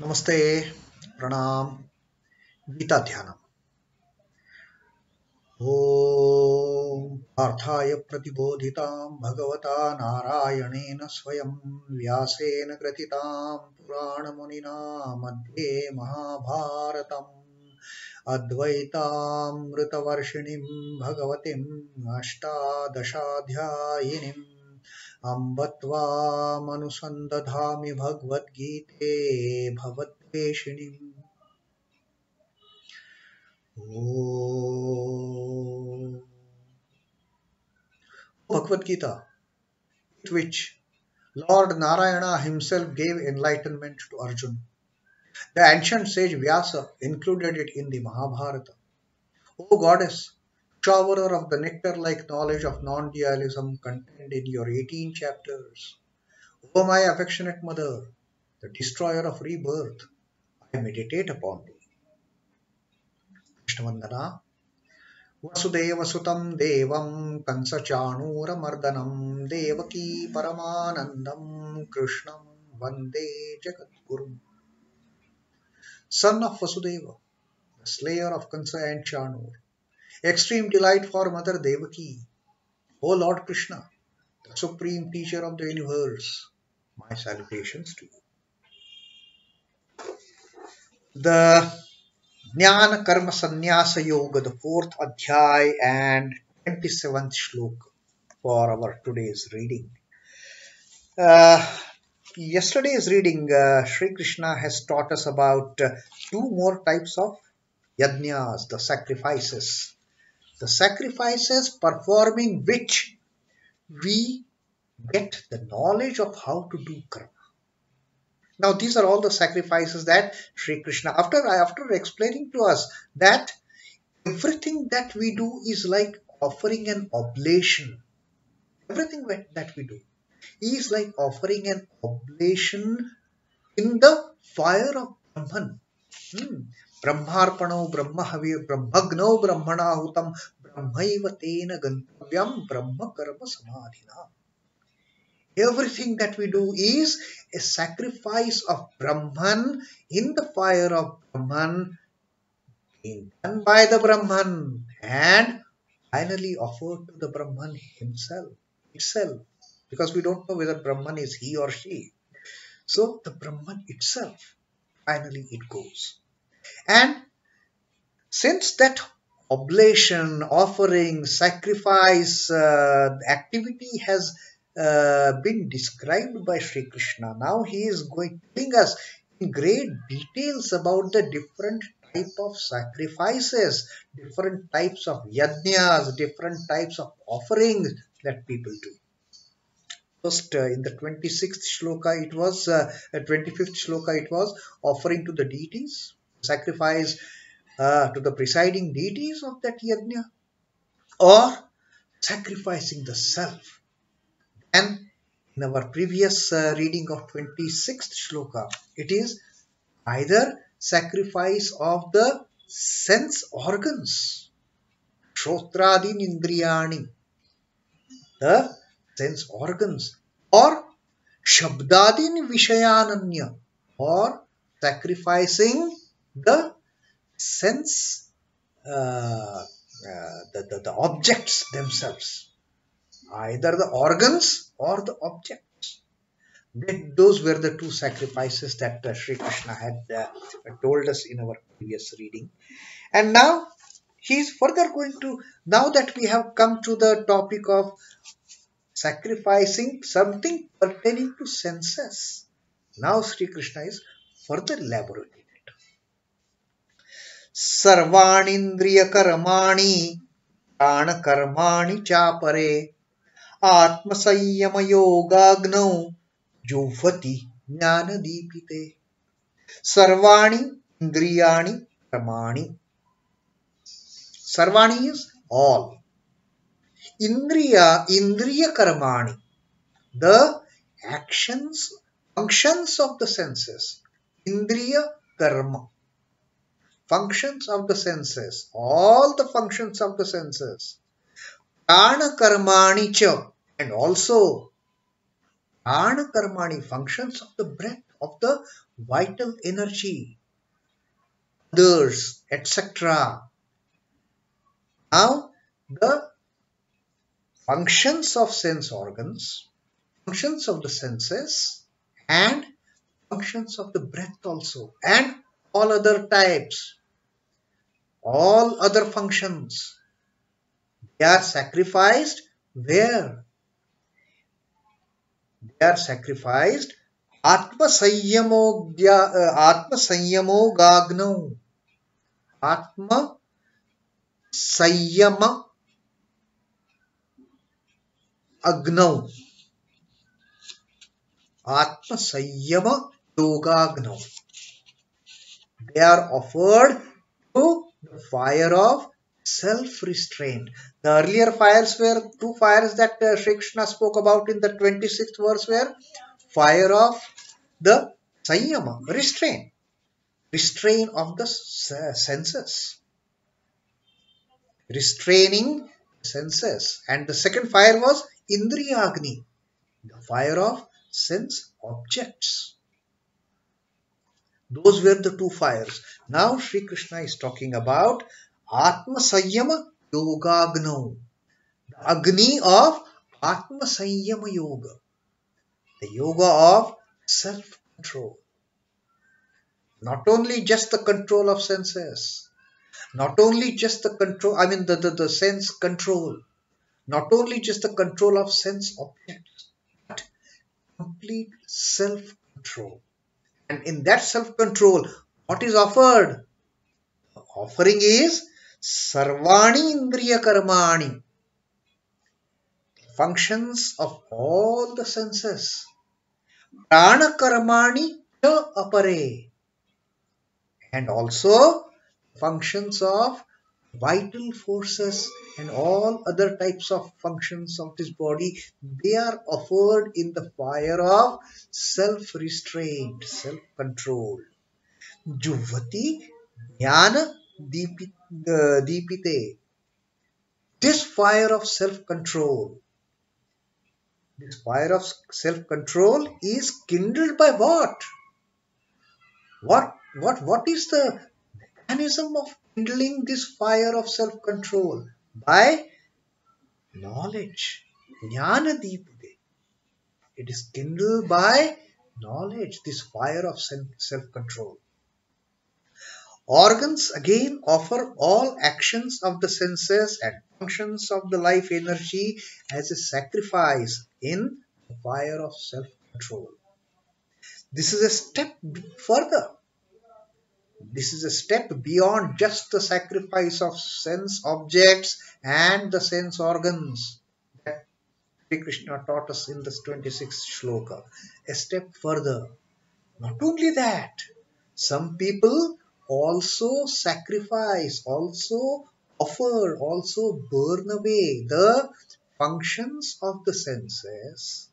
नमस्ते प्रणाम गीता ध्यानम ओम पार्थाय प्रतिबोधितां भगवता नारायणेन स्वयं व्यासेन ग्रथितां पुराणमुनिना मध्ये महाभारतम् अद्वैतामृतवर्षिणीं भगवतीम् अष्टादशाध्यायिनीम् अम्ब त्वामनुसन्दधामि भगवद्गीते भवद्वेषिणीम् Om. Bhagavad Gita, with which Lord Narayana himself gave enlightenment to Arjuna. The ancient sage Vyasa included it in the Mahabharata. O goddess, showerer of the nectar-like knowledge of non-dualism contained in your 18 chapters. O my affectionate mother, the destroyer of rebirth, I meditate upon thee. Krishnavandana. वसुदेवसुतं देवं कंसचाणूरमर्दनं देवकी परमानन्दं कृष्णं वन्दे जगद्गुरुम्. Son of Vasudeva, the slayer of Kansa and Chanur, extreme delight for Mother Devaki, O Lord Krishna, the supreme teacher of the universe, my salutations to you. The jñāna-karma-sanyama-yoga, the 4th adhyay and 27th shloka for our today's reading. Yesterday's reading, Sri Krishna has taught us about two more types of yajnas, the sacrifices. The sacrifices performing which we get the knowledge of how to do karma. Now, these are all the sacrifices that Sri Krishna, after explaining to us that everything that we do is like offering an oblation. Everything that we do is like offering an oblation in the fire of Brahman. Brahmarpano brahmahavi brahmagno brahmanahutam brahmaiva tena gantavyam brahma karma samadhina. Everything that we do is a sacrifice of Brahman in the fire of Brahman, being done by the Brahman and finally offered to the Brahman itself. Because we don't know whether Brahman is he or she. So the Brahman itself, finally it goes. And since that oblation, offering, sacrifice activity has been described by Sri Krishna, now he is telling us in great details about the different type of sacrifices, different types of yajnas, different types of offerings that people do. First, in the 26th shloka, 25th shloka, it was offering to the deities, sacrifice to the presiding deities of that yajna, or sacrificing the self. And in our previous reading of 26th shloka, it is either sacrifice of the sense organs, śrotradīn-indriyāni, the sense organs, or shabdādīn-vishayānanya, or sacrificing the sense, the objects themselves. Either the organs or the objects. Those were the two sacrifices that Sri Krishna had told us in our previous reading. And now he is further going to, now that we have come to the topic of sacrificing something pertaining to senses, now Sri Krishna is further elaborating it. sarvāṇīndriya-karmāṇi prāṇa-karmāṇi chāpare ātma-sanyama-yogāgnau juhvati jñāna-dīpite. sarvāṇīndriya-karmāṇi. Sarvāṇi is all. Indriya-karmāṇi, the actions, functions of the senses. Indriya-karma, functions of the senses, all the functions of the senses. prāṇa-karmāṇi cha, and also prāṇa-karmāṇi, functions of the breath of the vital energy, others, etc. Now, the functions of sense organs, functions of the senses, and functions of the breath also, and all other types, all other functions, they are sacrificed where? They are sacrificed ātma-sanyama-yogāgnau. Ātma-sanyama-yogāgnau. Ātma-sanyama-yogāgnau. They are offered to the fire of self-restraint. The earlier fires were two fires that Sri Krishna spoke about in the 26th verse were fire of the sanyama, restraint of the senses, restraining senses. And the second fire was indriya-agni, the fire of sense objects. Those were the two fires. Now Sri Krishna is talking about ātma-sanyama-yogāgnau, the agni of ātma-sanyama-yoga, the yoga of self-control. Not only just the control of senses, not only just the control, the sense control, not only just the control of sense objects, but complete self-control. And in that self-control, what is offered? The offering is sarvāṇīndriya-karmāṇi, functions of all the senses, prāṇa-karmāṇi chāpare, and also functions of vital forces and all other types of functions of this body. They are offered in the fire of self-restraint, self-control. Juhvati, jñāna-dīpite. This fire of self-control, this fire of self-control is kindled by what? What is the mechanism of kindling this fire of self-control? By knowledge, jñāna-dīpite. It is kindled by knowledge, this fire of self-control. Organs again offer all actions of the senses and functions of the life energy as a sacrifice in the fire of self-control. This is a step further. This is a step beyond just the sacrifice of sense objects and the sense organs that Sri Krishna taught us in this 26th Shloka. A step further. Not only that, some people also sacrifice, also offer, also burn away the functions of the senses,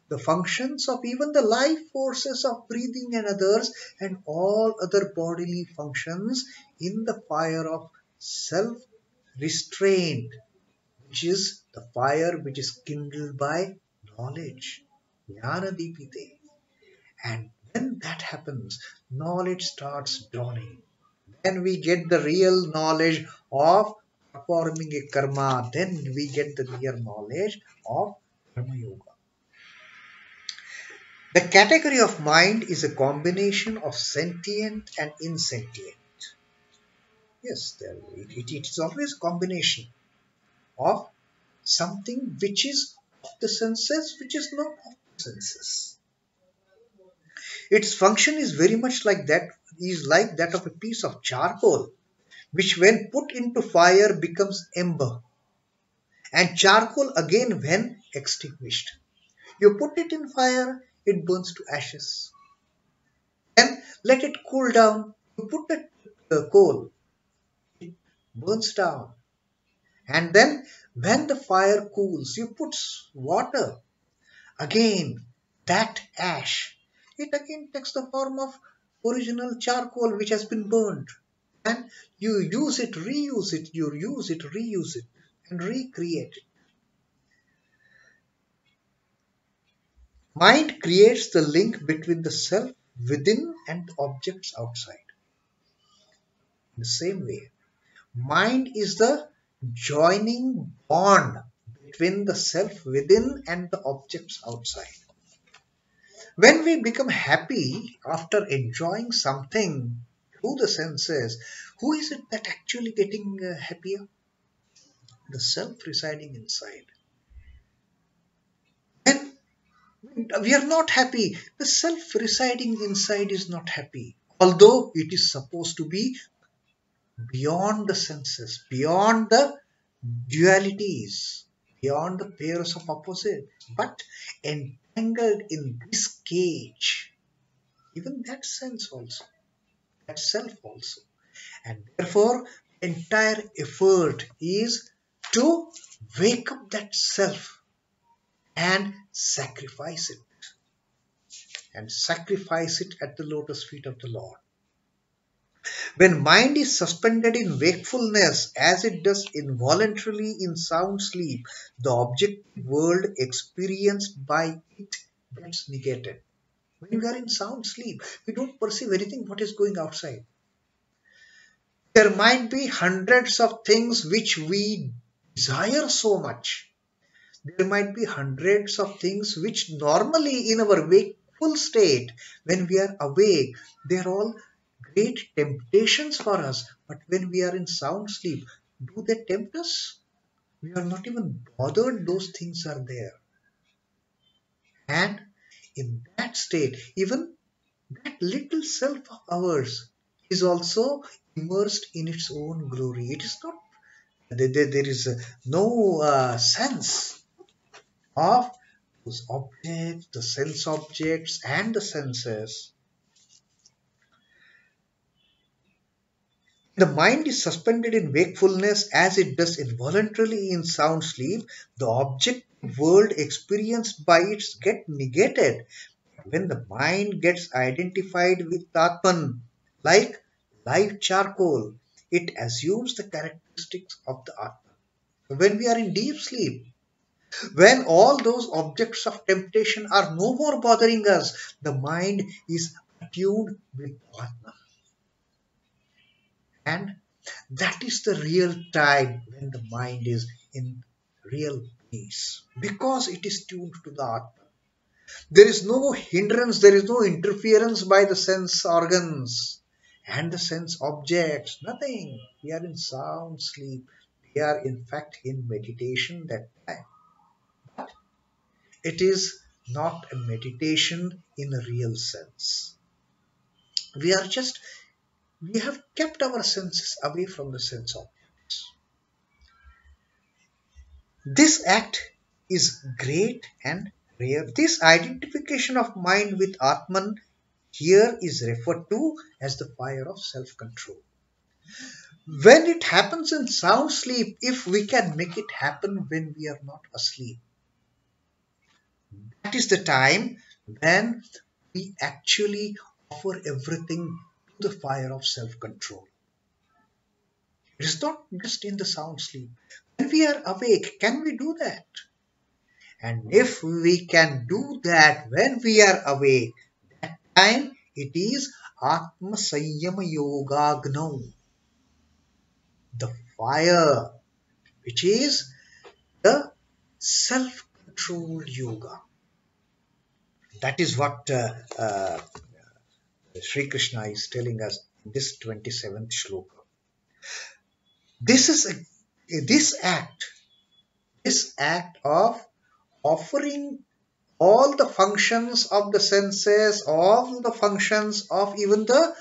the functions of even the life forces of breathing and others, and all other bodily functions in the fire of self-restraint, which is the fire which is kindled by knowledge, jñāna-dīpite. And when that happens, knowledge starts dawning. Then we get the real knowledge of performing a karma. Then we get the real knowledge of karma yoga. The category of mind is a combination of sentient and insentient. Yes, it is always a combination of something which is of the senses, which is not of the senses. Its function is very much like that, of a piece of charcoal, which when put into fire becomes ember, and charcoal again when extinguished. You put it in fire, it burns to ashes. Then let it cool down. You put the coal, it burns down. And then when the fire cools, you put water. Again, that ash, it again takes the form of original charcoal which has been burned. And you use it, reuse it, you use it, reuse it, and recreate it. Mind creates the link between the self within and the objects outside. In the same way, mind is the joining bond between the self within and the objects outside. When we become happy after enjoying something through the senses, who is it that actually getting happier? The self residing inside. When we are not happy, the self residing inside is not happy. Although it is supposed to be beyond the senses, beyond the dualities, beyond the pairs of opposites, but entangled in this cage, even that sense also, that self also. And therefore, entire effort is to wake up that self and sacrifice it. And sacrifice it at the lotus feet of the Lord. When mind is suspended in wakefulness as it does involuntarily in sound sleep, the objective world experienced by it gets negated. When we are in sound sleep, we don't perceive anything what is going outside. There might be hundreds of things which we desire so much. There might be hundreds of things which normally in our wakeful state, when we are awake, they are all great temptations for us. But when we are in sound sleep, do they tempt us? We are not even bothered those things are there. And in that state, even that little self of ours is also immersed in its own glory. It is not, there is no sense of those objects, the sense objects and the senses. The mind is suspended in wakefulness as it does involuntarily in sound sleep. The object world experienced by it get negated. When the mind gets identified with Atman, like live charcoal, it assumes the characteristics of the Atman. When we are in deep sleep, when all those objects of temptation are no more bothering us, the mind is attuned with Atman. And that is the real time when the mind is in real peace, because it is tuned to the Atman. There is no hindrance, there is no interference by the sense organs and the sense objects, nothing. We are in sound sleep. We are in fact in meditation that time. But it is not a meditation in a real sense. We have kept our senses away from the sense objects. This act is great and rare. This identification of mind with Atman here is referred to as the fire of self-control. When it happens in sound sleep, if we can make it happen when we are not asleep, that is the time when we actually offer everything to the fire of self-control. It is not just in the sound sleep. When we are awake, can we do that? And if we can do that when we are awake, that time it is ātma-sanyama-yogāgnau, the fire, which is the self-controlled yoga. That is what Sri Krishna is telling us in this 27th shloka. This act of offering all the functions of the senses, all the functions of even the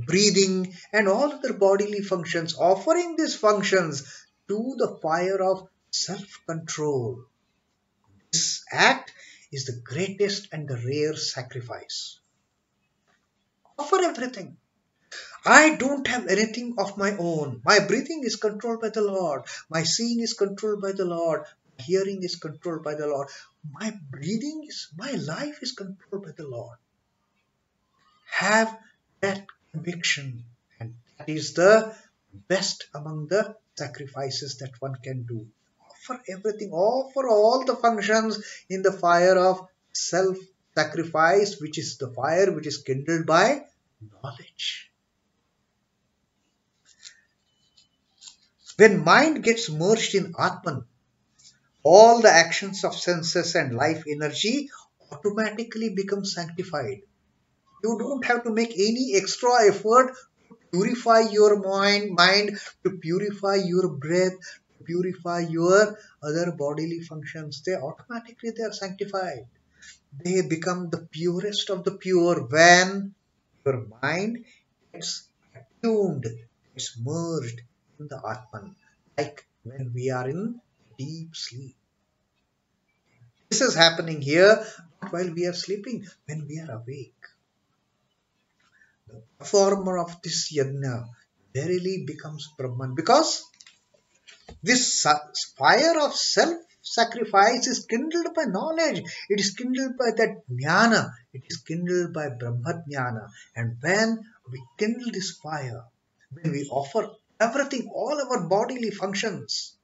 breathing and all other bodily functions, offering these functions to the fire of self-control. This act is the greatest and the rare sacrifice. Offer everything. I don't have anything of my own. My breathing is controlled by the Lord. My seeing is controlled by the Lord. My hearing is controlled by the Lord. My life is controlled by the Lord. Have that conviction, and that is the best among the sacrifices that one can do. Offer everything, offer all the functions in the fire of sacrifice, which is the fire which is kindled by knowledge. When mind gets merged in Atman, all the actions of senses and life energy automatically become sanctified. You don't have to make any extra effort to purify your mind, to purify your breath, to purify your other bodily functions. They are sanctified. They become the purest of the pure when your mind gets attuned, gets merged in the Atman, like when we are in deep sleep. This is happening here not while we are sleeping, when we are awake. The performer of this yajna verily becomes Brahman, because this fire of self-sacrifice is kindled by knowledge. It is kindled by that jnana. It is kindled by Brahma jnana. And when we kindle this fire, when we offer everything, all our bodily functions,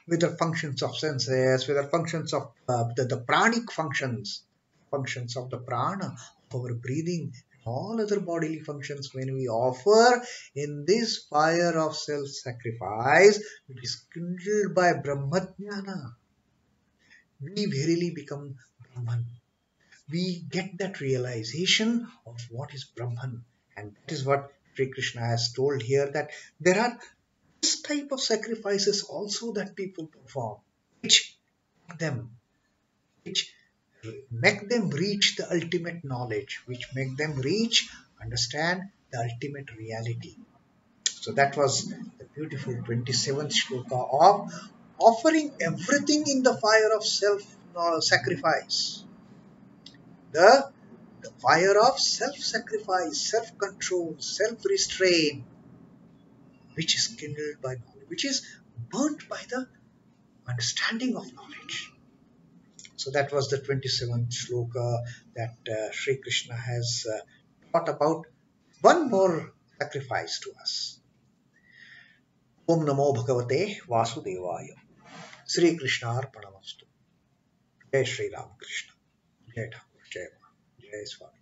whether functions of senses, whether functions of the pranic functions of the prana, of our breathing, all other bodily functions, when we offer in this fire of self-sacrifice, which is kindled by Brahma-jnana, we verily become Brahman. We get that realization of what is Brahman. And that is what Sri Krishna has told here, that there are this type of sacrifices also that people perform, which make them reach the ultimate knowledge, which make them understand the ultimate reality. So that was the beautiful 27th shloka of offering everything in the fire of self-sacrifice. The fire of self-sacrifice, self-control, self-restraint, which is kindled by knowledge, which is burnt by the understanding of knowledge. So that was the 27th shloka that Sri Krishna has taught about one more sacrifice to us. Om Namo Bhagavate Vasudevaya. Sri Krishna Arpanamastu. Jai Sri Ram Krishna. Jai Thakur. Jai Ma. Jai Swami.